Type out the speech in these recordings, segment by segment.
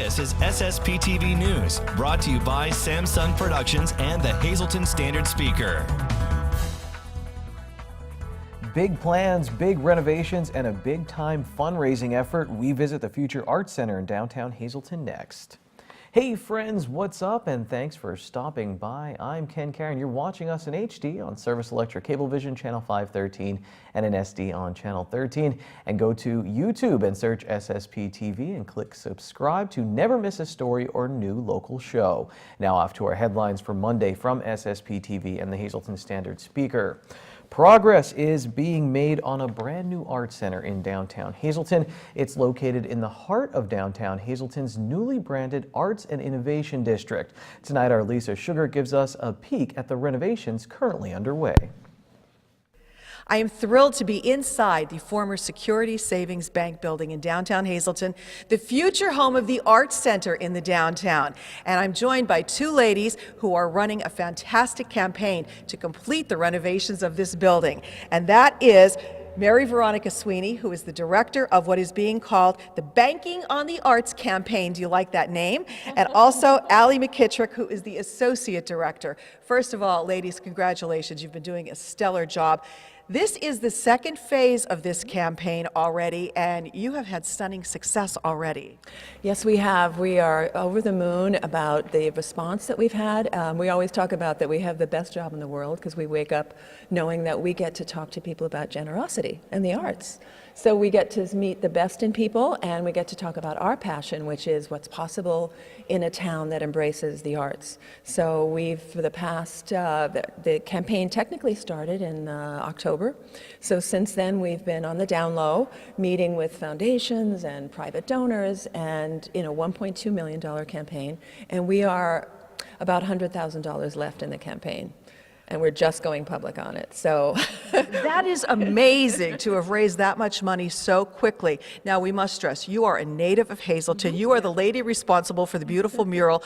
This is SSPTV News, brought to you by Samsung Productions and the Hazleton Standard Speaker. Big plans, big renovations, and a big-time fundraising effort. We visit the Future Arts Center in downtown Hazleton next. Hey friends, what's up? And thanks for stopping by. I'm Ken Karen. You're watching us in HD on Service Electric Cablevision Channel 513 and in SD on Channel 13. And go to YouTube and search SSPTV and click subscribe to never miss a story or new local show. Now off to our headlines for Monday from SSPTV and the Hazleton Standard Speaker. Progress is being made on a brand new art center in downtown Hazleton. It's located in the heart of downtown Hazleton's newly branded Arts and Innovation District. Tonight, our Lisa Sugar gives us a peek at the renovations currently underway. I am thrilled to be inside the former Security Savings Bank building in downtown Hazleton, the future home of the Arts Center in the downtown. And I'm joined by two ladies who are running a fantastic campaign to complete the renovations of this building. And that is Mary Veronica Sweeney, who is the director of what is being called the Banking on the Arts campaign. Do you like that name? And also Allie McKittrick, who is the associate director. First of all, ladies, congratulations. You've been doing a stellar job. This is the second phase of this campaign already, and you have had stunning success already. Yes, we have. We are over the moon about the response that we've had. We always talk about that we have the best job in the world because we wake up knowing that we get to talk to people about generosity and the arts. So we get to meet the best in people, and we get to talk about our passion, which is what's possible in a town that embraces the arts. So we've, for the past, the campaign technically started in October. So since then, we've been on the down low, meeting with foundations and private donors, and in a $1.2 million campaign. And we are about $100,000 left in the campaign. And we're just going public on it, so. That is amazing to have raised that much money so quickly. Now, we must stress, you are a native of Hazleton. You are the lady responsible for the beautiful mural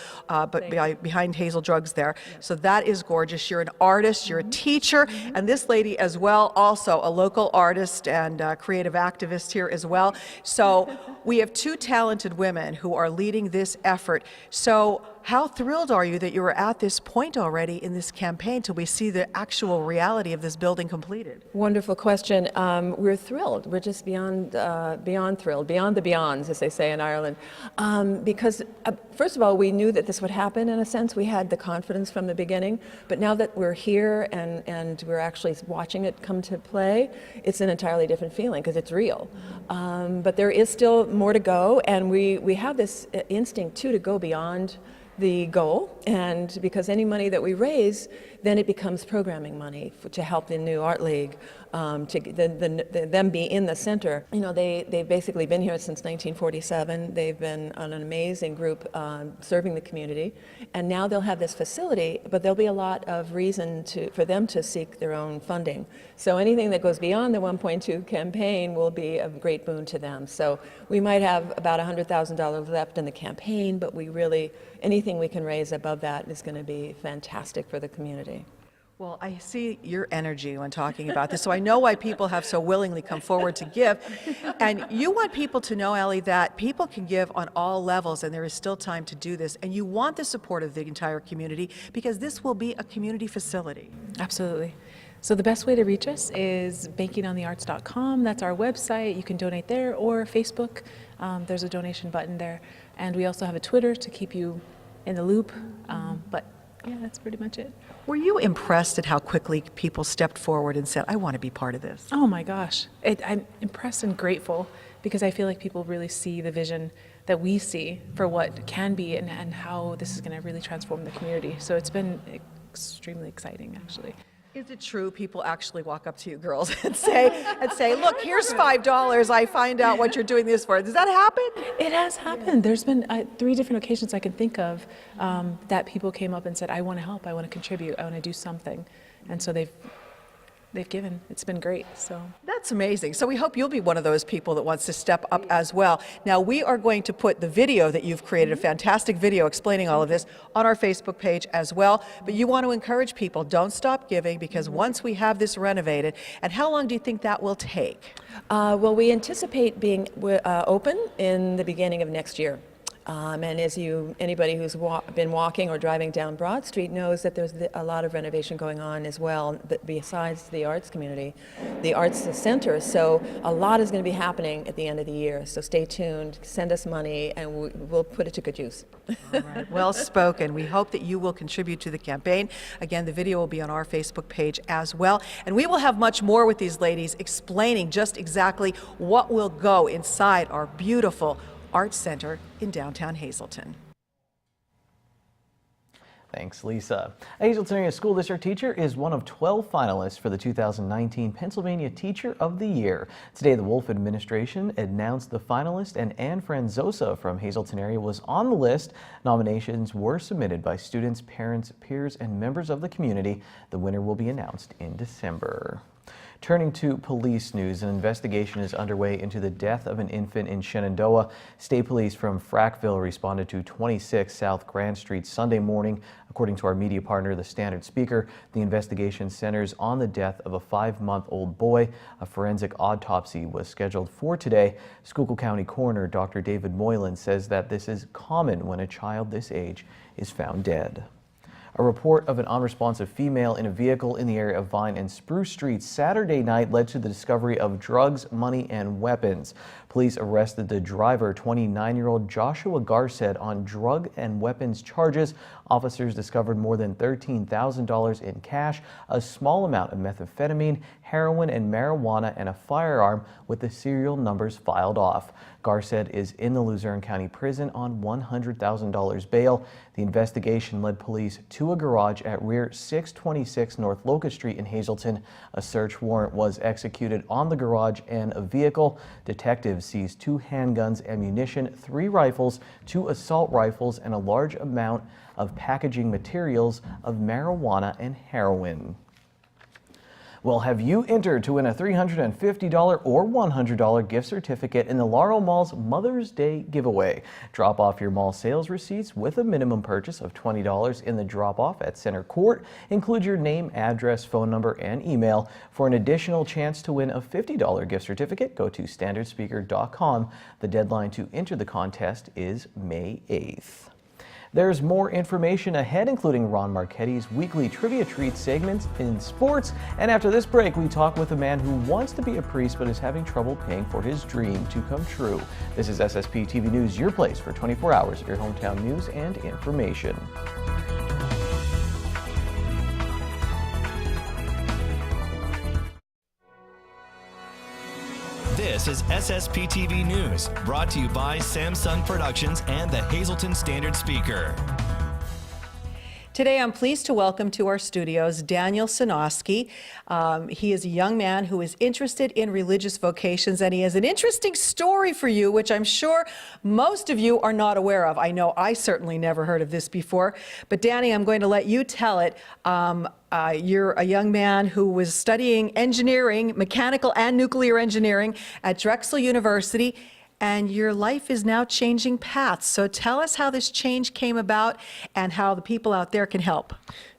behind Hazel Drugs there. So that is gorgeous. You're an artist, you're a teacher, and this lady as well, also a local artist and creative activist here as well. So we have two talented women who are leading this effort. So how thrilled are you that you are at this point already in this campaign till we see the actual reality of this building completed? Wonderful question. We're thrilled. We're just beyond thrilled, beyond the beyonds, as they say in Ireland. Because first of all, we knew that this would happen in a sense. We had the confidence from the beginning. But now that we're here and we're actually watching it come to play, it's an entirely different feeling because it's real. But there is still more to go, and we have this instinct too to go beyond the goal, and because any money that we raise, then it becomes programming money to help the new art league, to them be in the center. You know, they've basically been here since 1947. They've been an amazing group serving the community, and now they'll have this facility, but there'll be a lot of reason for them to seek their own funding. So anything that goes beyond the 1.2 campaign will be a great boon to them. So we might have about $100,000 left in the campaign, but we really, anything we can raise above that is going to be fantastic for the community. Well, I see your energy when talking about this, so I know why people have so willingly come forward to give. And you want people to know, Allie, that people can give on all levels, and there is still time to do this. And you want the support of the entire community because this will be a community facility. Absolutely. So the best way to reach us is bankingonthearts.com. That's our website. You can donate there, or Facebook. There's a donation button there. And we also have a Twitter to keep you in the loop. But yeah, that's pretty much it. Were you impressed at how quickly people stepped forward and said, I want to be part of this? Oh my gosh. I'm impressed and grateful because I feel like people really see the vision that we see for what can be and how this is going to really transform the community. So it's been extremely exciting, actually. Is it true people actually walk up to you girls and say, look, here's $5, I find out what you're doing this for? Does that happen? It has happened. There's been 3 different occasions I can think of that people came up and said, I want to help, I want to contribute, I want to do something. And so they've given. It's been great. So that's amazing. So we hope you'll be one of those people that wants to step up as well. Now we are going to put the video that you've created, a fantastic video explaining all of this, on our Facebook page as well. But you want to encourage people, don't stop giving, because once we have this renovated, and how long do you think that will take? Well, we anticipate being open in the beginning of next year. And as anybody who's been walking or driving down Broad Street knows that there's a lot of renovation going on as well, besides the arts community, the arts center. So a lot is going to be happening at the end of the year. So stay tuned, send us money, and we'll put it to good use. All right. Well spoken. We hope that you will contribute to the campaign. Again, the video will be on our Facebook page as well. And we will have much more with these ladies explaining just exactly what will go inside our beautiful Arts Center in downtown Hazleton. Thanks, Lisa. A Hazleton Area School District teacher is one of 12 finalists for the 2019 Pennsylvania Teacher of the Year. Today, the Wolf administration announced the finalist, and Anne Franzosa from Hazleton area was on the list. Nominations were submitted by students, parents, peers, and members of the community. The winner will be announced in December. Turning to police news, an investigation is underway into the death of an infant in Shenandoah. State police from Frackville responded to 26 South Grand Street Sunday morning. According to our media partner, the Standard Speaker, the investigation centers on the death of a 5-month-old boy. A forensic autopsy was scheduled for today. Schuylkill County Coroner Dr. David Moylan says that this is common when a child this age is found dead. A report of an unresponsive female in a vehicle in the area of Vine and Spruce Streets Saturday night led to the discovery of drugs, money, and weapons. Police arrested the driver, 29-year-old Joshua Garcet, on drug and weapons charges. Officers discovered more than $13,000 in cash, a small amount of methamphetamine, heroin, and marijuana, and a firearm with the serial numbers filed off. Garcet is in the Luzerne County Prison on $100,000 bail. The investigation led police to a garage at rear 626 North Locust Street in Hazleton. A search warrant was executed on the garage and a vehicle. Detectives seized 2 handguns, ammunition, 3 rifles, 2 assault rifles, and a large amount of packaging materials of marijuana and heroin. Well, have you entered to win a $350 or $100 gift certificate in the Laurel Mall's Mother's Day giveaway? Drop off your mall sales receipts with a minimum purchase of $20 in the drop-off at Center Court. Include your name, address, phone number, and email. For an additional chance to win a $50 gift certificate, go to standardspeaker.com. The deadline to enter the contest is May 8th. There's more information ahead, including Ron Marchetti's weekly trivia treat segments in sports. And after this break, we talk with a man who wants to be a priest but is having trouble paying for his dream to come true. This is SSPTV News, your place for 24 hours of your hometown news and information. This is SSPTV News, brought to you by Samsung Productions and the Hazleton Standard Speaker. Today, I'm pleased to welcome to our studios Daniel Sanoski. He is a young man who is interested in religious vocations, and he has an interesting story for you, which I'm sure most of you are not aware of. I know I certainly never heard of this before. But Danny, I'm going to let you tell it. You're a young man who was studying engineering, mechanical and nuclear engineering at Drexel University, and your life is now changing paths. So tell us how this change came about and how the people out there can help.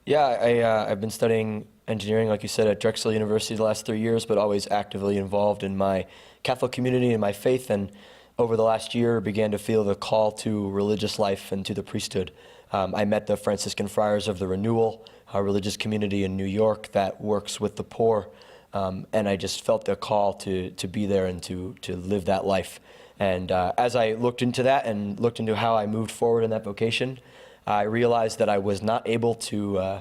Yeah, I've been studying engineering, like you said, at Drexel University the last 3 years, but always actively involved in my Catholic community and my faith. And over the last year, began to feel the call to religious life and to the priesthood. I met the Franciscan Friars of the Renewal, a religious community in New York that works with the poor. And I just felt the call to be there and to live that life. And as I looked into that and looked into how I moved forward in that vocation, I realized that I was not able to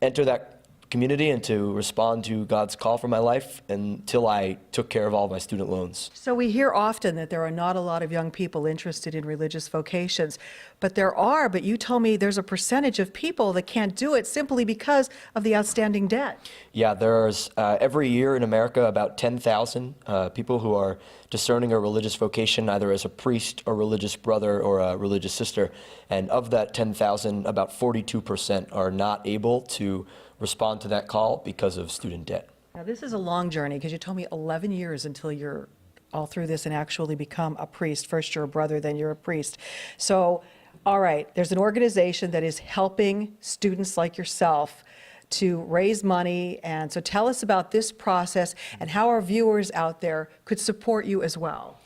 enter that community and to respond to God's call for my life until I took care of all of my student loans. So we hear often that there are not a lot of young people interested in religious vocations, but there are. But you told me there's a percentage of people that can't do it simply because of the outstanding debt. Yeah, there's every year in America about 10,000 people who are discerning a religious vocation, either as a priest, a religious brother, or a religious sister. And of that 10,000, about 42% are not able to respond to that call because of student debt. Now, this is a long journey because you told me 11 years until you're all through this and actually become a priest. First you're a brother, then you're a priest. So, all right, there's an organization that is helping students like yourself to raise money. And so tell us about this process and how our viewers out there could support you as well.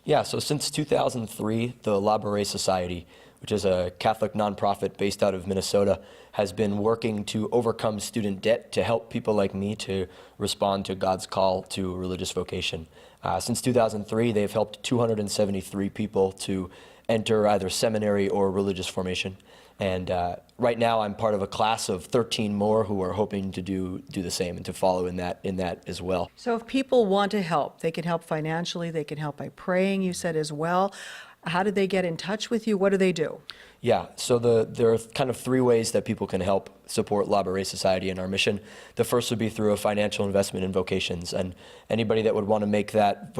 Yeah, so since 2003, the La Beret Society, which is a Catholic nonprofit based out of Minnesota, has been working to overcome student debt to help people like me to respond to God's call to religious vocation. Since 2003, they've helped 273 people to enter either seminary or religious formation. And right now, I'm part of a class of 13 more who are hoping to do the same and to follow in that as well. So if people want to help, they can help financially, they can help by praying, you said as well. How do they get in touch with you? What do they do? Yeah, so there are kind of three ways that people can help support La Beret Society and our mission. The first would be through a financial investment in vocations, and anybody that would want to make that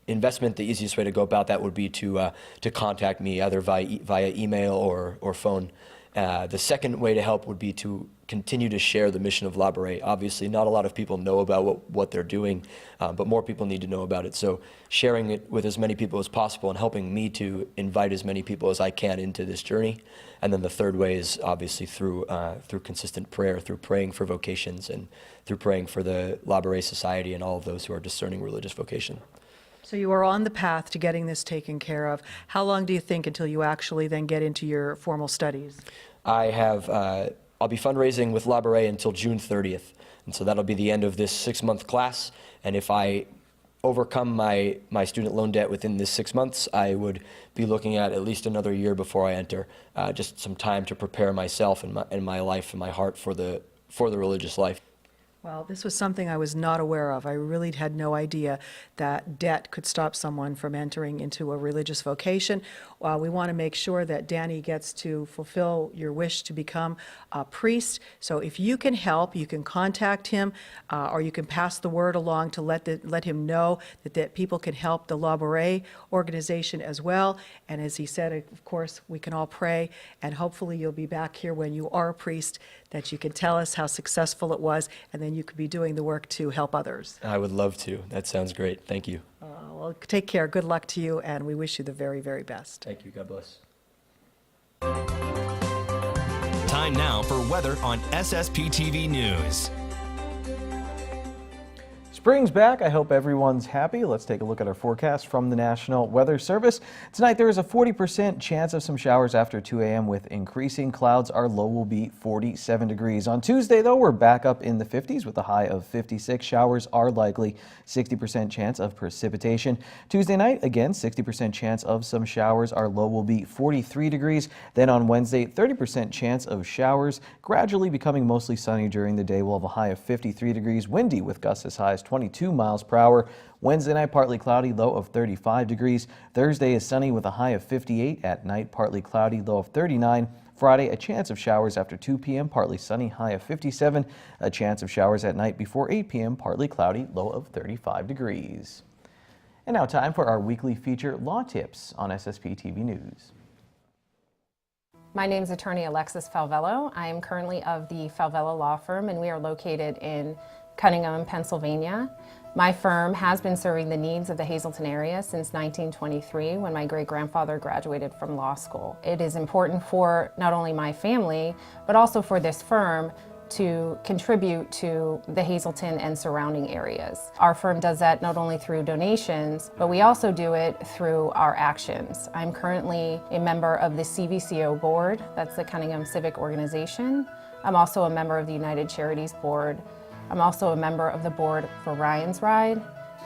investment, the easiest way to go about that would be to contact me either via email or phone. The second way to help would be to continue to share the mission of La Beret. Obviously, not a lot of people know about what they're doing, but more people need to know about it. So sharing it with as many people as possible and helping me to invite as many people as I can into this journey. And then the third way is obviously through consistent prayer, through praying for vocations and through praying for the La Beret Society and all of those who are discerning religious vocation. So you are on the path to getting this taken care of. How long do you think until you actually then get into your formal studies? I'll be fundraising with La Beret until June 30th. And so that'll be the end of this 6-month class. And if I overcome my student loan debt within this 6 months, I would be looking at least another year before I enter, just some time to prepare myself and my life and my heart for the religious life. Well, this was something I was not aware of. I really had no idea that debt could stop someone from entering into a religious vocation. We want to make sure that Danny gets to fulfill your wish to become a priest. So if you can help, you can contact him, or you can pass the word along to let him know that people can help the La Beret organization as well. And as he said, of course, we can all pray, and hopefully you'll be back here when you are a priest, that you can tell us how successful it was, and then you could be doing the work to help others. I would love to. That sounds great. Thank you. Well, take care. Good luck to you, and we wish you the very, very best. Thank you. God bless. Time now for weather on SSPTV News. Spring's back. I hope everyone's happy. Let's take a look at our forecast from the National Weather Service. Tonight there is a 40% chance of some showers after 2 a.m. with increasing clouds. Our low will be 47 degrees. On Tuesday, though, we're back up in the 50s with a high of 56. Showers are likely. 60% chance of precipitation. Tuesday night, again, 60% chance of some showers. Our low will be 43 degrees. Then on Wednesday, 30% chance of showers, gradually becoming mostly sunny during the day. We'll have a high of 53 degrees. Windy with gusts as high as 22 miles per hour. Wednesday night, partly cloudy, low of 35 degrees. Thursday is sunny with a high of 58. At night, partly cloudy, low of 39. Friday, a chance of showers after 2 p.m., partly sunny, high of 57. A chance of showers at night before 8 p.m., partly cloudy, low of 35 degrees. And now time for our weekly feature, Law Tips on SSPTV News. My name is attorney Alexis Falvello. I am currently of the Falvello Law Firm, and we are located in Cunningham, Pennsylvania. My firm has been serving the needs of the Hazleton area since 1923 when my great-grandfather graduated from law school. It is important for not only my family, but also for this firm to contribute to the Hazleton and surrounding areas. Our firm does that not only through donations, but we also do it through our actions. I'm currently a member of the CVCO board, that's the Cunningham Civic Organization. I'm also a member of the United Charities Board. I'm also a member of the board for Ryan's Ride,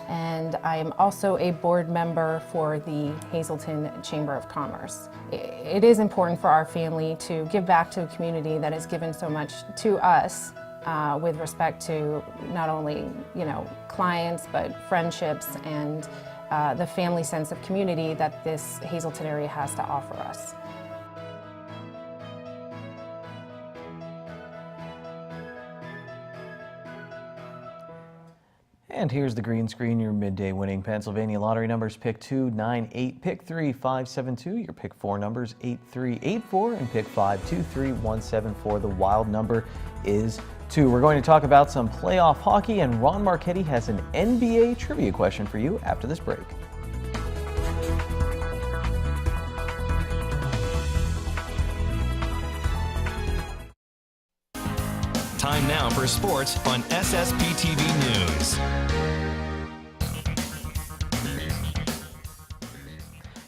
and I am also a board member for the Hazleton Chamber of Commerce. It is important for our family to give back to a community that has given so much to us with respect to not only, clients, but friendships and the family sense of community that this Hazleton area has to offer us. And here's the green screen, your midday winning Pennsylvania lottery numbers: pick 2, 9, 8, pick 3, 5, 7, 2. Your pick 4 numbers 8, 3, 8, 4, and pick 5, 2, 3, 1, 7, 4. The wild number is 2. We're going to talk about some playoff hockey, and Ron Marchetti has an NBA trivia question for you after this break. Time now for sports on SSPTV News.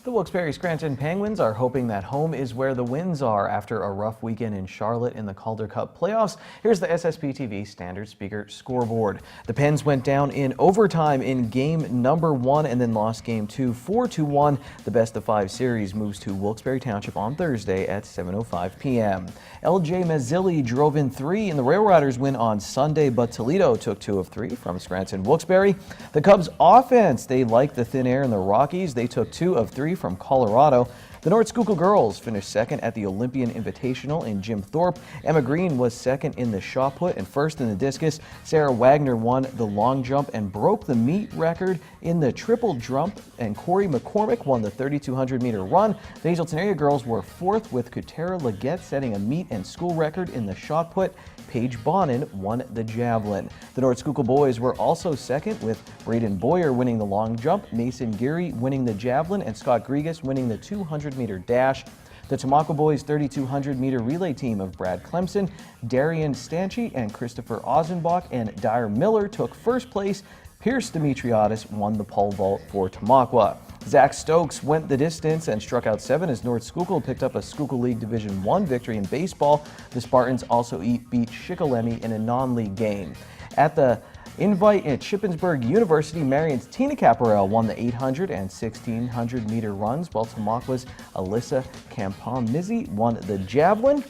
The Wilkes-Barre Scranton Penguins are hoping that home is where the wins are after a rough weekend in Charlotte in the Calder Cup playoffs. Here's the SSPTV Standard Speaker scoreboard. The Pens went down in overtime in game number 1 and then lost game 2 4-1. The best of 5 series moves to Wilkes-Barre Township on Thursday at 7:05 p.m. LJ Mazzilli drove in 3 in the Rail Riders win on Sunday, but Toledo took 2 of 3 from Scranton Wilkes-Barre. The Cubs offense, they liked the thin air in the Rockies. They took 2 of 3 from Colorado. The North Schuylkill girls finished second at the Olympian Invitational in Jim Thorpe. Emma Green was second in the shot put and first in the discus. Sarah Wagner won the long jump and broke the meet record in the triple jump, and Corey McCormick won the 3,200 meter run. The Hazleton area girls were fourth, with Kutera Leggett setting a meet and school record in the shot put. Paige Bonin won the javelin. The North Schuylkill boys were also second, with Braden Boyer winning the long jump, Mason Geary winning the javelin, and Scott Grigas winning the 200-meter dash. The Tamaqua boys 3,200-meter relay team of Brad Clemson, Darian Stanchi, and Christopher Ozenbach and Dyer Miller took first place. Pierce Demetriotis won the pole vault for Tamaqua. Zach Stokes went the distance and struck out 7 as North Schuylkill picked up a Schuylkill League Division I victory in baseball. The Spartans also beat Shikellamy in a non-league game. At the Invite at Shippensburg University, Marion's Tina Caparel won the 800 and 1,600 meter runs, while Tamaqua's Alyssa Campon-Mizzi won the javelin.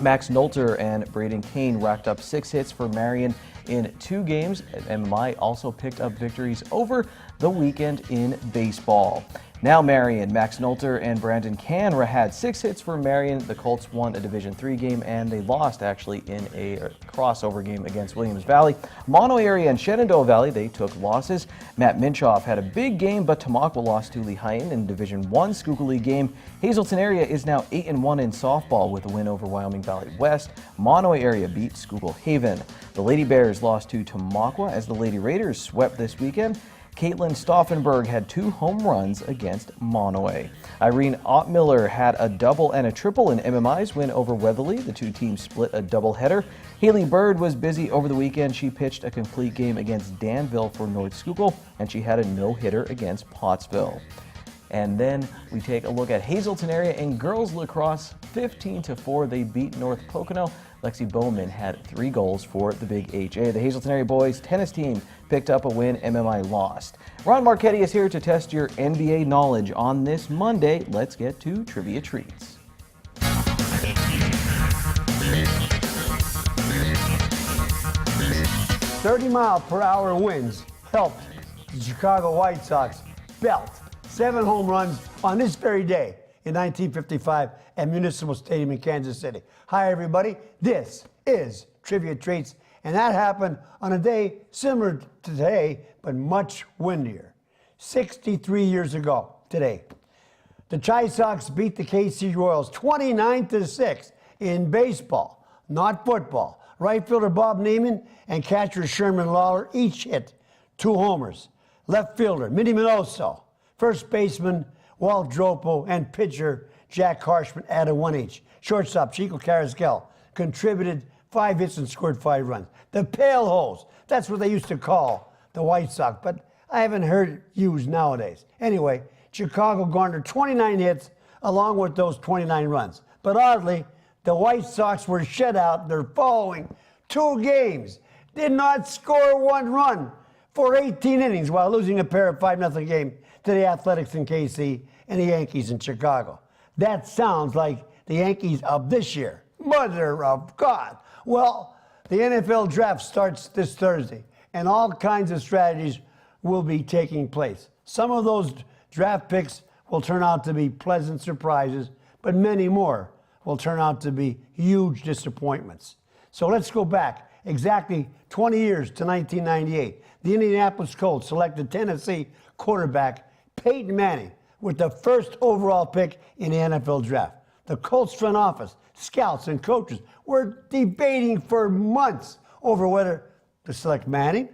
Max Nolter and Braden Kane racked up 6 hits for Marion in 2 games. MMI also picked up victories over the weekend in baseball. Now Marion, Max Nolter and Brandon Canra had 6 hits for Marion. The Colts won a Division III game, and they lost actually in a crossover game against Williams Valley. Mono area and Shenandoah Valley, they took losses. Matt Minchoff had a big game, but Tamaqua lost to Lehighton in Division I Schuylkill League game. Hazleton area is now 8-1 in softball with a win over Wyoming Valley West. Mono area beat Schuylkill Haven. The Lady Bears lost to Tamaqua as the Lady Raiders swept this weekend. Caitlin Stauffenberg had 2 home runs against Monoy. Irene Ottmiller had a double and a triple in MMI's win over Weatherly. The 2 teams split a doubleheader. Haley Bird was busy over the weekend. She pitched a complete game against Danville for North Schuylkill, and she had a no-hitter against Pottsville. And then we take a look at Hazleton area in girls lacrosse. 15-4, they beat North Pocono. Lexi Bowman had 3 goals for the Big HA. The Hazleton area boys tennis team picked up a win. MMI lost. Ron Marchetti is here to test your NBA knowledge on this Monday. Let's get to Trivia Treats. 30-mile-per-hour winds helped the Chicago White Sox belt 7 home runs on this very day in 1955 at Municipal Stadium in Kansas City. Hi, everybody. This is Trivia Treats, and that happened on a day similar to today, but much windier. 63 years ago today, the Chi Sox beat the KC Royals 29-6 in baseball, not football. Right fielder Bob Neiman and catcher Sherman Lawler each hit 2 homers. Left fielder Minnie Minoso, first baseman Walt Dropo, and pitcher Jack Harshman added 1 each. Shortstop Chico Carrasquel contributed 5 hits and scored 5 runs. The Pale Hose, that's what they used to call the White Sox, but I haven't heard it used nowadays. Anyway, Chicago garnered 29 hits along with those 29 runs. But oddly, the White Sox were shut out their following 2 games. Did not score 1 run for 18 innings while losing a pair of 5-0 game to the Athletics in KC and the Yankees in Chicago. That sounds like the Yankees of this year. Mother of God. Well, the NFL draft starts this Thursday, and all kinds of strategies will be taking place. Some of those draft picks will turn out to be pleasant surprises, but many more will turn out to be huge disappointments. So let's go back exactly 20 years to 1998. The Indianapolis Colts selected Tennessee quarterback Peyton Manning with the first overall pick in the NFL draft. The Colts front office, scouts, and coaches were debating for months over whether to select Manning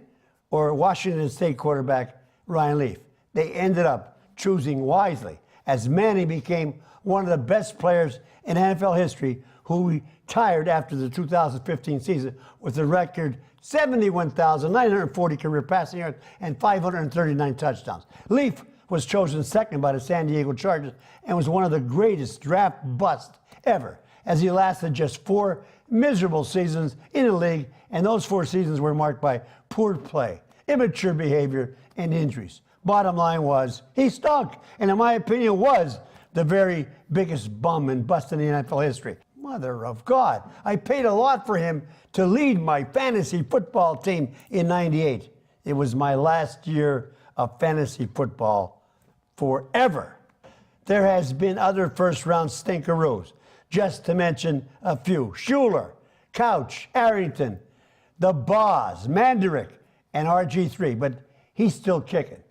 or Washington State quarterback Ryan Leaf. They ended up choosing wisely, as Manning became one of the best players in NFL history, who retired after the 2015 season with a record 71,940 career passing yards and 539 touchdowns. Leaf was chosen second by the San Diego Chargers and was one of the greatest draft busts ever, as he lasted just 4 miserable seasons in the league, and those 4 seasons were marked by poor play, immature behavior, and injuries. Bottom line was, he stunk, and in my opinion was the very biggest bum and bust in the NFL history. Mother of God, I paid a lot for him to lead my fantasy football team in '98. It was my last year of fantasy football forever. There has been other first-round stinkeroos, just to mention a few. Schuler, Couch, Arrington, the Boz, Mandarick, and RG3, but he's still kicking.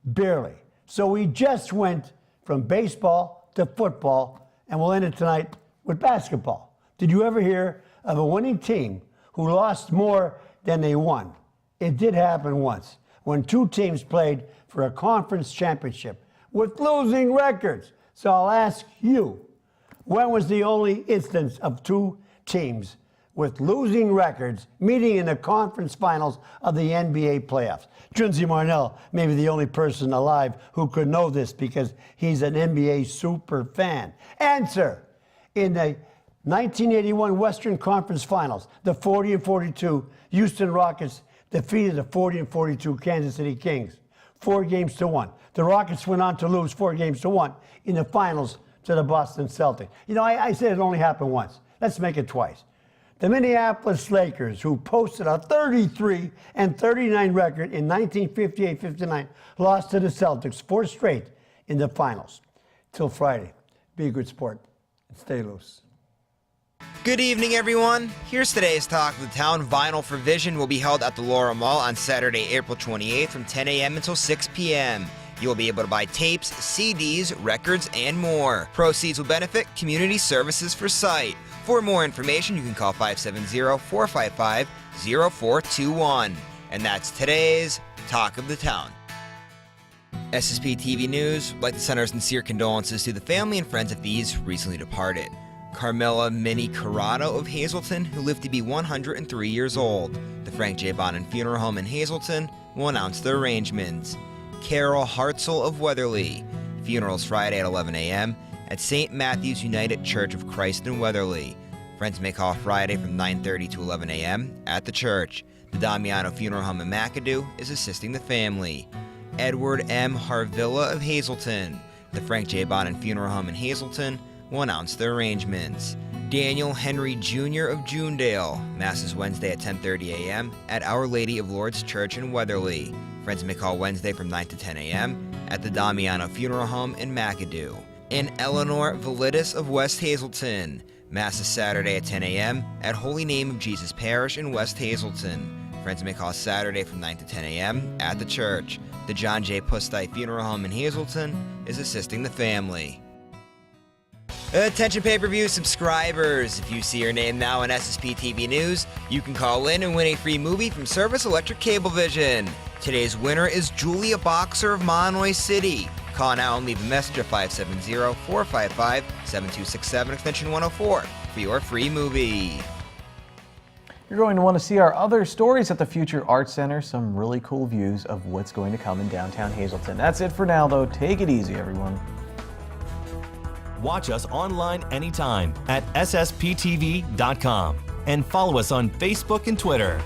Barely. So we just went from baseball to football, and we'll end it tonight with basketball. Did you ever hear of a winning team who lost more than they won? It did happen once, when 2 teams played for a conference championship with losing records. So I'll ask you, when was the only instance of 2 teams with losing records meeting in the conference finals of the NBA playoffs? Junzi Marnell may be the only person alive who could know this because he's an NBA super fan. Answer. In the 1981 Western Conference Finals, the 40-42 Houston Rockets defeated the 40-42 Kansas City Kings, 4-1. The Rockets went on to lose 4-1 in the finals to the Boston Celtics. You know, I said it only happened once. Let's make it twice. The Minneapolis Lakers, who posted a 33-39 record in 1958-59, lost to the Celtics 4 straight in the finals. Till Friday. Be a good sport and stay loose. Good evening, everyone. Here's today's Talk of the Town. Vinyl for Vision will be held at the Laura Mall on Saturday, April 28th from 10 a.m. until 6 p.m. You will be able to buy tapes, CDs, records, and more. Proceeds will benefit Community Services for Sight. For more information, you can call 570-455-0421. And that's today's Talk of the Town. SSPTV News would like to send our sincere condolences to the family and friends of these recently departed. Carmela Minnie Corrado of Hazleton, who lived to be 103 years old. The Frank J. Bonin Funeral Home in Hazleton will announce their arrangements. Carol Hartzell of Weatherly. Funerals Friday at 11 a.m. at St. Matthew's United Church of Christ in Weatherly. Friends may call Friday from 9:30 to 11 a.m. at the church. The Damiano Funeral Home in McAdoo is assisting the family. Edward M. Harvilla of Hazleton. The Frank J. Bonin Funeral Home in Hazleton will announce their arrangements. Daniel Henry Jr. of Junedale. Mass is Wednesday at 10:30 a.m. at Our Lady of Lourdes Church in Weatherly. Friends may call Wednesday from 9 to 10 a.m. at the Damiano Funeral Home in McAdoo. And Eleanor Validis of West Hazleton. Mass is Saturday at 10 a.m. at Holy Name of Jesus Parish in West Hazleton. Friends may call Saturday from 9 to 10 a.m. at the church. The John J. Pustite Funeral Home in Hazleton is assisting the family. Attention pay-per-view subscribers, if you see your name now in SSPTV News, you can call in and win a free movie from Service Electric Cablevision. Today's winner is Julia Boxer of Monoy City. Call now and leave a message at 570-455-7267, extension 104, for your free movie. You're going to want to see our other stories at the Future Arts Center, some really cool views of what's going to come in downtown Hazleton. That's it for now, though. Take it easy, everyone. Watch us online anytime at ssptv.com and follow us on Facebook and Twitter.